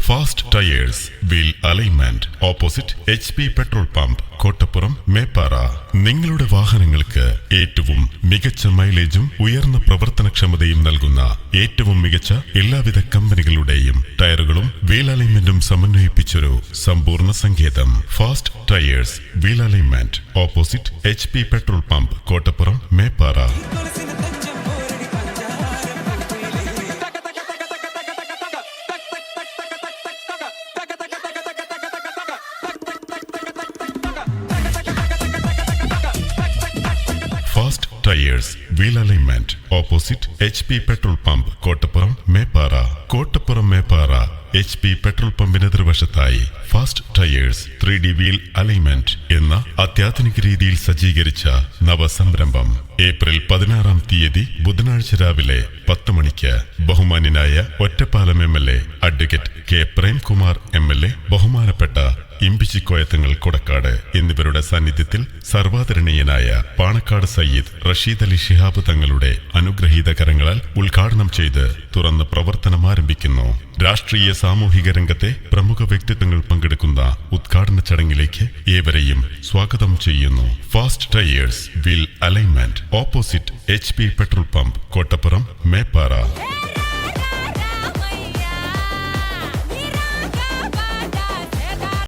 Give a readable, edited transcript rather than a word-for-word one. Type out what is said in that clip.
Fast Tyres wheel alignment opposite HP petrol pump Kottappuram Meppara. നിങ്ങളുടെ വാഹനങ്ങൾക്ക് ഏറ്റവും മികച്ച മൈലേജും ഉയർന്ന പ്രവർത്തനക്ഷമതയും നൽകുന്ന ഏറ്റവും മികച്ച എല്ലാവിധ കമ്പനികളുടെയും ടയറുകളും വീൽ അലൈൻമെന്റും സമന്വയിപ്പിച്ചൊരു സമ്പൂർണ്ണ സങ്കേതം. Fast Tyres wheel alignment opposite HP petrol pump Kottappuram Meppara. Fast Tyres wheel alignment opposite HP petrol pump Kottappuram Meppara. Kottappuram Meppara HP petrol പമ്പിന് എതിർവശത്തായി Fast Tyres 3D wheel alignment എന്ന അത്യാധുനിക രീതിയിൽ സജ്ജീകരിച്ച നവസംരംഭം. ഏപ്രിൽ 16-ാം തീയതി ബുധനാഴ്ച രാവിലെ 10 മണിക്ക് ബഹുമാന്യനായ Ottapalam MLA advocate K Premkumar MLA, ബഹുമാനപ്പെട്ട ഇമ്പിച്ചിക്കോയത്തങ്ങൾ കൊടക്കാട് എന്നിവരുടെ സാന്നിധ്യത്തിൽ സർവാദരണീയനായ പാണക്കാട് സയ്യിദ് റഷീദ് അലി ശിഹാബ് തങ്ങളുടെ അനുഗ്രഹീത കരങ്ങളാൽ ഉദ്ഘാടനം ചെയ്ത് തുറന്ന് പ്രവർത്തനം ആരംഭിക്കുന്നു. രാഷ്ട്രീയ സാമൂഹിക രംഗത്തെ പ്രമുഖ വ്യക്തിത്വങ്ങൾ പങ്കെടുക്കുന്ന ഉദ്ഘാടന ചടങ്ങിലേക്ക് ഏവരെയും സ്വാഗതം ചെയ്യുന്നു. Fast Tyres wheel alignment opposite HP petrol pump Kottappuram Meppara.